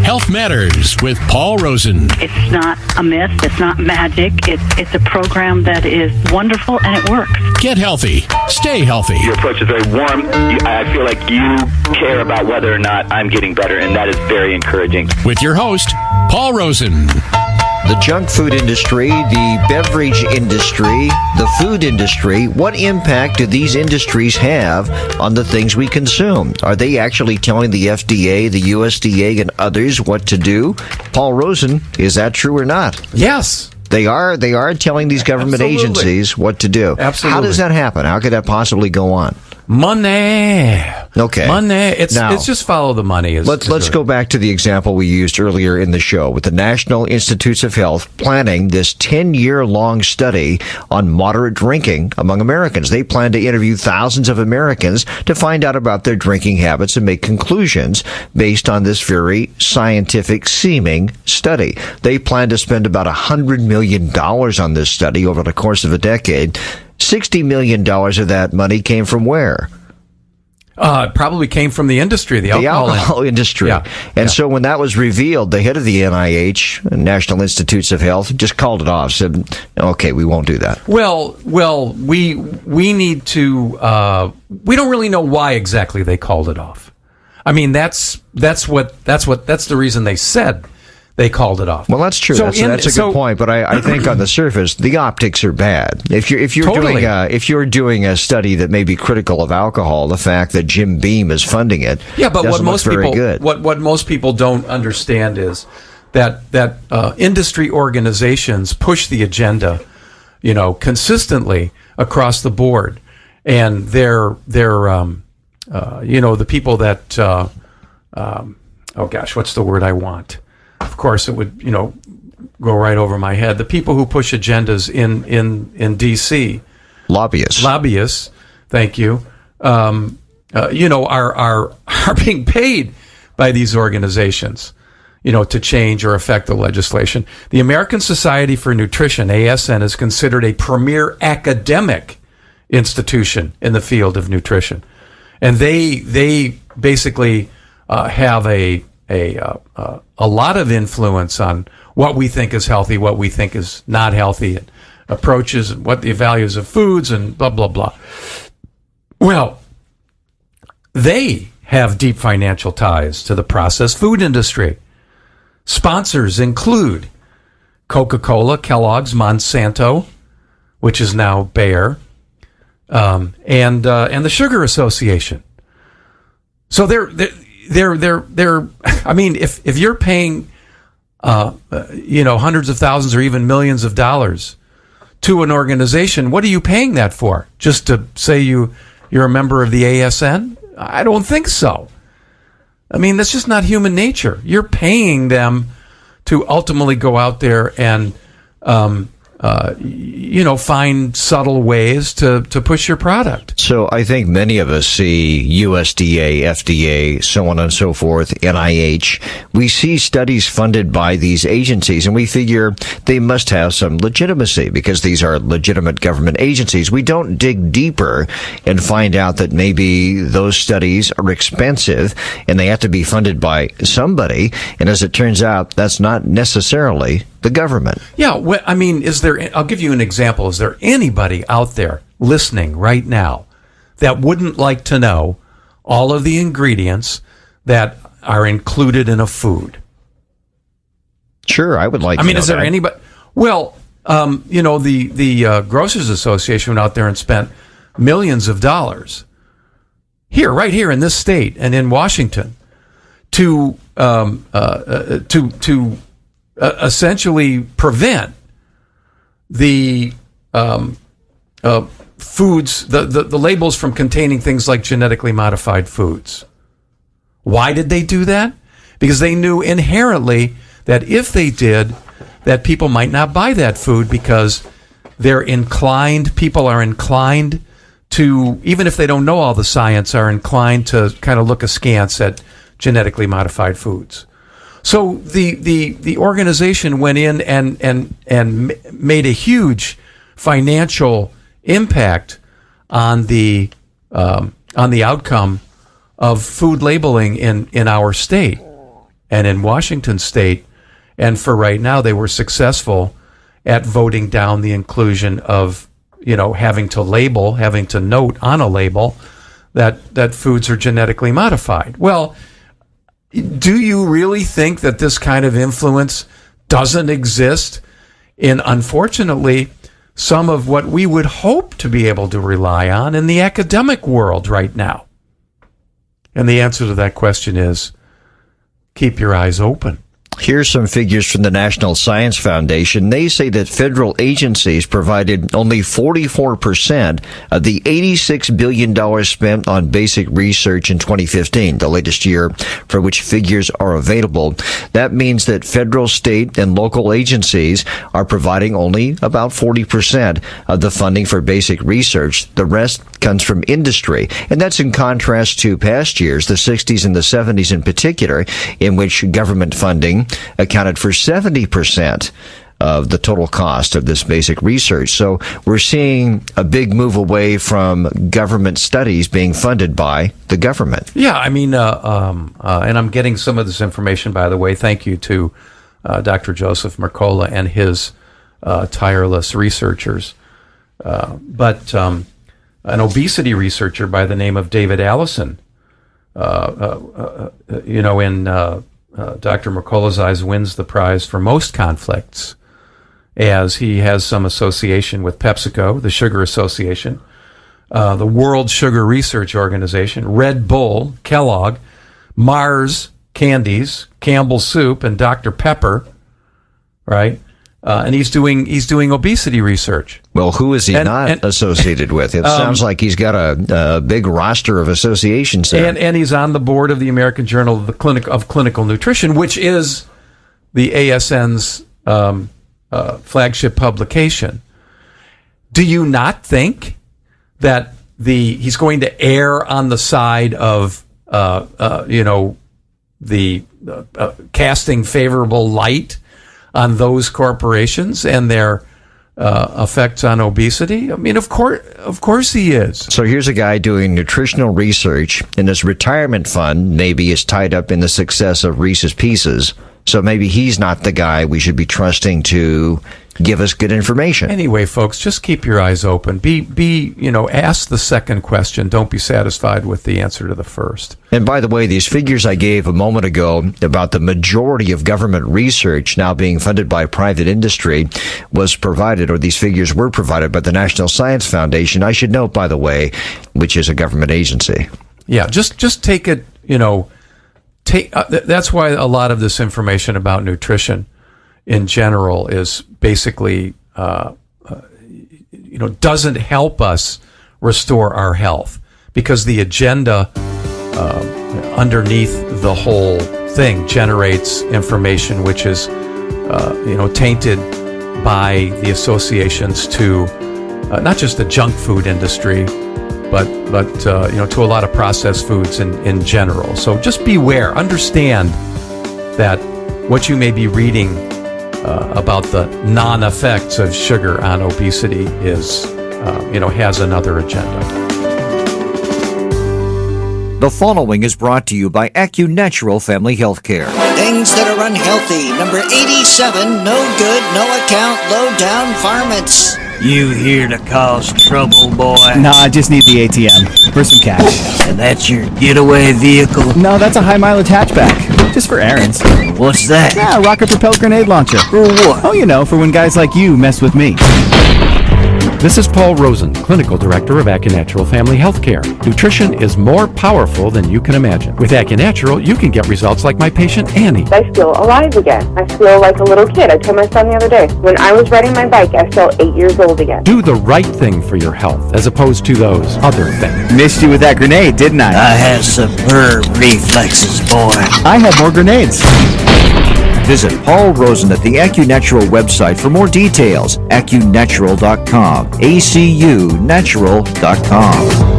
Health Matters with Paul Rosen. It's not a myth. It's not magic. It's a program that is wonderful, and it works. Get healthy. Stay healthy. Your approach is very warm. I feel like you care about whether or not I'm getting better, and that is very encouraging. With your host, Paul Rosen. The junk food industry, the beverage industry, the food industry, what impact do these industries have on the things we consume? Are they actually telling the FDA, the USDA, and others what to do? Paul Rosen, is that true or not? Yes. They are telling these government agencies what to do. Absolutely. How does that happen? How could that possibly go on? Money. Okay. Money. It's just follow the money. Let's go back to the example we used earlier in the show with the National Institutes of Health planning this 10-year-long study on moderate drinking among Americans. They plan to interview thousands of Americans to find out about their drinking habits and make conclusions based on this very scientific-seeming study. They plan to spend about $100 million on this study over the course of a decade. $60 million of that money came from where? It probably came from the industry, the alcohol industry. Yeah. And so when that was revealed, the head of the NIH, National Institutes of Health, just called it off, said, okay, we won't do that. Well, we need to, we don't really know why exactly they called it off. I mean, that's the reason they said they called it off. Well, that's true. That's a good point. But I think on the surface, the optics are bad. If you're doing a study that may be critical of alcohol, the fact that Jim Beam is funding it, but what most people don't understand is that industry organizations push the agenda, consistently across the board, and they're the people that oh gosh, what's the word I want? Of course, it would, go right over my head. The people who push agendas in D.C. Lobbyists, thank you, are being paid by these organizations, to change or affect the legislation. The American Society for Nutrition, ASN, is considered a premier academic institution in the field of nutrition. And they basically have a lot of influence on what we think is healthy, what we think is not healthy, and approaches, and what the values of foods, and blah, blah, blah. Well, they have deep financial ties to the processed food industry. Sponsors include Coca-Cola, Kellogg's, Monsanto, which is now Bayer, and the Sugar Association. So they're I mean, if you're paying hundreds of thousands or even millions of dollars to an organization, what are you paying that for? Just to say you're a member of the ASN? I don't think so. I mean, that's just not human nature. You're paying them to ultimately go out there and find subtle ways to push your product. So I think many of us see USDA, FDA, so on and so forth, NIH. We see studies funded by these agencies, and we figure they must have some legitimacy because these are legitimate government agencies. We don't dig deeper and find out that maybe those studies are expensive and they have to be funded by somebody. And as it turns out, that's not necessarily the government. Yeah, I mean, I'll give you an example. Is there anybody out there listening right now that wouldn't like to know all of the ingredients that are included in a food? Sure, I would like to know. I mean, is there anybody? Well, the Grocers Association went out there and spent millions of dollars right here in this state and in Washington to essentially prevent the foods, the labels from containing things like genetically modified foods. Why did they do that? Because they knew inherently that if they did, that people might not buy that food because people are inclined to, even if they don't know all the science, are inclined to kind of look askance at genetically modified foods. So the organization went in and made a huge financial impact on the outcome of food labeling in our state. and in Washington state. And for right now, they were successful at voting down the inclusion of, having to note on a label that foods are genetically modified. Well, do you really think that this kind of influence doesn't exist in, unfortunately, some of what we would hope to be able to rely on in the academic world right now? And the answer to that question is keep your eyes open. Here's some figures from the National Science Foundation. They say that federal agencies provided only 44% of the $86 billion spent on basic research in 2015, the latest year for which figures are available. That means that federal, state, and local agencies are providing only about 40% of the funding for basic research. The rest comes from industry. And that's in contrast to past years, the 60s and the 70s in particular, in which government funding accounted for 70% of the total cost of this basic research. So we're seeing a big move away from government studies being funded by the government. Yeah, I mean, and I'm getting some of this information, by the way. Thank you to Dr. Joseph Mercola and his tireless researchers. But an obesity researcher by the name of David Allison, in Dr. Mercola's eyes, wins the prize for most conflicts, as he has some association with PepsiCo, the Sugar Association, the World Sugar Research Organization, Red Bull, Kellogg, Mars Candies, Campbell's Soup, and Dr. Pepper, right? And he's doing obesity research. Well, who is he not associated with? It sounds like he's got a big roster of associations there. And he's on the board of the American Journal of Clinical Nutrition, which is the ASN's flagship publication. Do you not think that he's going to err on the side of casting favorable light on those corporations and their effects on obesity? I mean, of course he is. So here's a guy doing nutritional research, and his retirement fund maybe is tied up in the success of Reese's Pieces. So maybe he's not the guy we should be trusting to give us good information. Anyway, folks, just keep your eyes open. Ask the second question. Don't be satisfied with the answer to the first. And by the way, these figures I gave a moment ago about the majority of government research now being funded by private industry was provided, or these figures were provided by the National Science Foundation. I should note, by the way, which is a government agency. Yeah, just take it, that's why a lot of this information about nutrition in general is basically, doesn't help us restore our health, because the agenda underneath the whole thing generates information which is, tainted by the associations to not just the junk food industry, but to a lot of processed foods in general. So just beware. Understand that what you may be reading about the non-effects of sugar on obesity is, has another agenda. The following is brought to you by AccuNatural Family Healthcare. Things that are unhealthy. Number 87, no good, no account, low down varmints. You here to cause trouble, boy? No, I just need the ATM for some cash. And that's your getaway vehicle? No, that's a high-mileage hatchback. Just for errands. What's that? Yeah, a rocket-propelled grenade launcher. For what? Oh, for when guys like you mess with me. This is Paul Rosen, Clinical Director of AccuNatural Family Healthcare. Nutrition is more powerful than you can imagine. With AccuNatural, you can get results like my patient Annie. I feel alive again. I feel like a little kid. I told my son the other day, when I was riding my bike, I felt 8 years old again. Do the right thing for your health, as opposed to those other things. Missed you with that grenade, didn't I? I have superb reflexes, boy. I have more grenades. Visit Paul Rosen at the AccuNatural website for more details. AccuNatural.com. ACUNatural.com.